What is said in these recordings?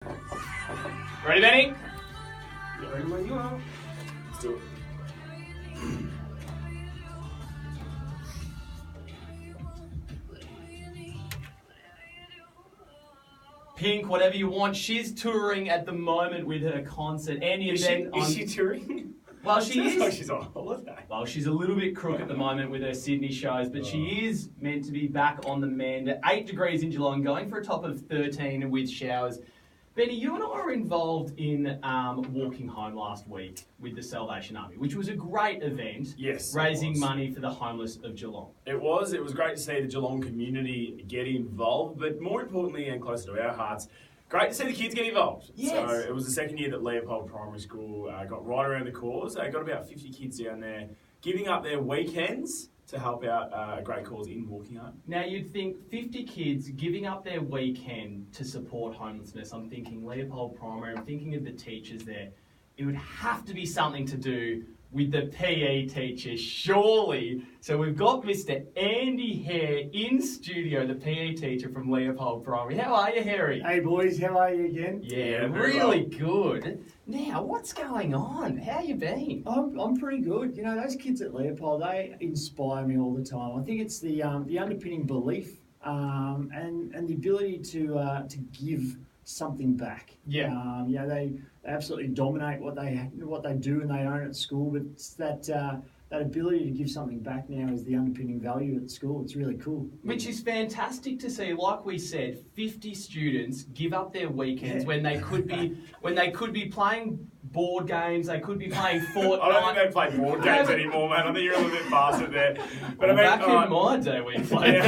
Ready, Benny? Ready when you are. Let's do it. Pink, whatever you want. She's touring at the moment with her concert. Any event Is she touring? Well, she Sounds is. like she's on holiday. Well, she's a little bit crook at the moment with her Sydney shows, but she is meant to be back on the mend. 8 degrees in Geelong, going for a top of 13 with showers. Benny, you and I were involved in walking home last week with the Salvation Army, which was a great event. Yes, raising money for the homeless of Geelong. It was great to see the Geelong community get involved, but more importantly and closer to our hearts, great to see the kids get involved. Yes. So it was the second year that Leopold Primary School got right around the cause. They got about 50 kids down there giving up their weekends to help out a great cause in walking home. Now, you'd think 50 kids giving up their weekend to support homelessness. I'm thinking Leopold Primary, I'm thinking of the teachers there. It would have to be something to do with the PE teachers, surely. So we've got Mr. Andy Hare in studio, the PE teacher from Leopold Primary. How are you, Harry? Hey boys, how are you again? Yeah, really good. Now, what's going on? How you been? I'm pretty good. You know, those kids at Leopold, they inspire me all the time. I think it's the underpinning belief and the ability to give something back. Yeah. You know, they absolutely dominate what they do and they own at school, but it's that ability to give something back now is the underpinning value at school. It's really cool. Which is fantastic to see. Like we said, 50 students give up their weekends when they could be playing board games. They could be playing Fortnite. I don't think they play board games anymore, man. I think you're a little bit past it there. But Back in my day, we played.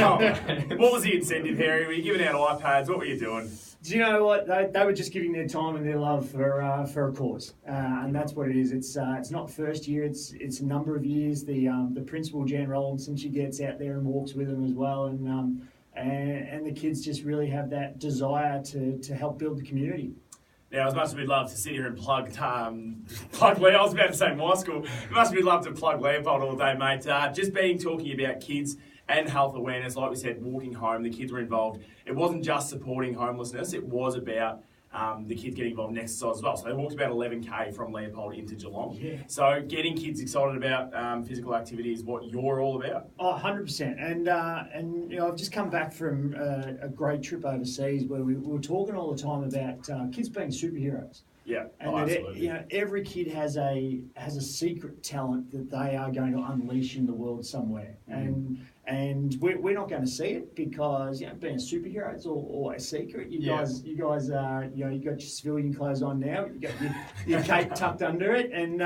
What was the incentive, Harry? Were you giving out iPads? What were you doing? Do you know what? They were just giving their time and their love for a cause, and that's what it is. It's not first year. It's a number of years. The principal, Jan Rollinson, she gets out there and walks with them as well, and the kids just really have that desire to help build the community. Now, as much as we'd love to sit here and plug Leopold, I was about to say my school. As much as we'd love to plug Leopold all day, mate. Just talking about kids and health awareness, like we said, walking home, the kids were involved. It wasn't just supporting homelessness, it was about the kids getting involved in exercise as well. So they walked about 11k from Leopold into Geelong. Yeah. So getting kids excited about physical activity is what you're all about. Oh, 100%. And you know, I've just come back from a great trip overseas where we were talking all the time about kids being superheroes. Yeah, and absolutely. You know, every kid has a secret talent that they are going to unleash in the world somewhere, and we're not going to see it because, you know, being a superhero, it's all a secret. You guys are, you know, you got your civilian clothes on now, you got your cape tucked under it, and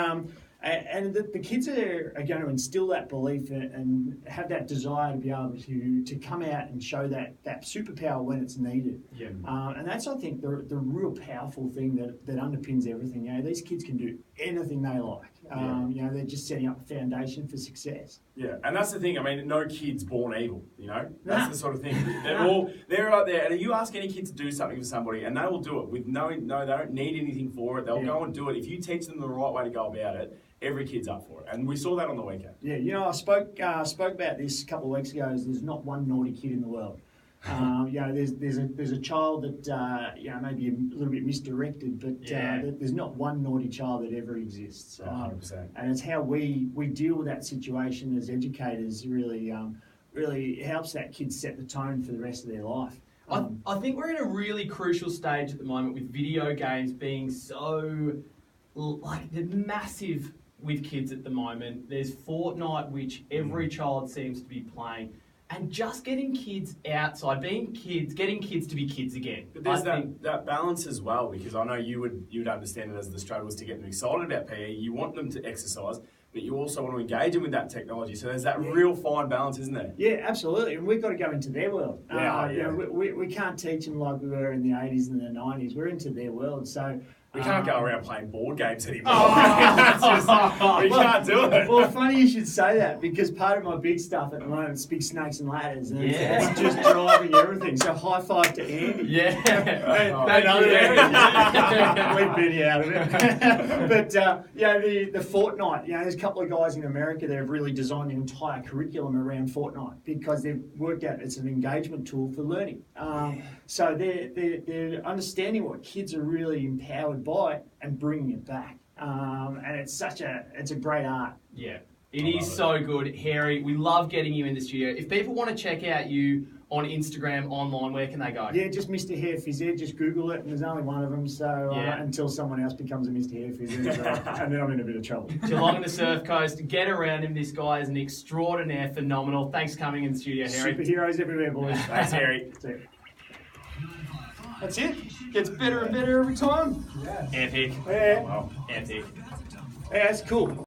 the kids are going to instill that belief and have that desire to be able to come out and show that superpower when it's needed. Yeah. And that's, I think, the real powerful thing that underpins everything. You know, these kids can do anything they like. You know, they're just setting up a foundation for success. Yeah, and that's the thing. I mean, no kid's born evil, you know? That's the sort of thing. They're out there, and you ask any kid to do something for somebody, and they will do it with no, they don't need anything for it. They'll go and do it. If you teach them the right way to go about it, every kid's up for it. And we saw that on the weekend. Yeah, you know, I spoke about this a couple of weeks ago. There's not one naughty kid in the world. You know, there's a child that you know, maybe a little bit misdirected, but there's not one naughty child that ever exists. 100%. And it's how we deal with that situation as educators really helps that kid set the tone for the rest of their life. I think we're in a really crucial stage at the moment with video games being so, like, they're massive with kids at the moment. There's Fortnite, which every child seems to be playing. And just getting kids outside, getting kids to be kids again. But there's that balance as well, because I know you would understand it as the struggles to get them excited about PE. You want them to exercise, but you also want to engage them with that technology. So there's that real fine balance, isn't there? Yeah, absolutely. And we've got to go into their world. Yeah, You know, we can't teach them like we were in the 80s and the 90s. We're into their world. So We can't go around playing board games anymore. That's just, we can't do it. Well, funny you should say that because part of my big stuff at the moment is big snakes and ladders, and Yeah. it's just driving everything. So high five to Andy. Yeah. Thank you. Leave Benny out of it. But the Fortnite. There's a couple of guys in America that have really designed an entire curriculum around Fortnite because they've worked out it's an engagement tool for learning. So they're understanding what kids are really empowered by it and bringing it back. And it's a great art. Yeah, it is so good. Harry, we love getting you in the studio. If people want to check out you on Instagram, online, where can they go? Yeah, just Mr. Hair Phys. Just Google it, and there's only one of them. So Yeah. until someone else becomes a Mr. Hair Phys, and then I'm in a bit of trouble. Geelong and the Surf Coast. Get around him. This guy is an extraordinaire, phenomenal. Thanks for coming in the studio, Harry. Superheroes everywhere, boys. Thanks, Harry. That's it. Gets better and better every time. Epic. Yeah, Wow. Epic. yeah, it's cool.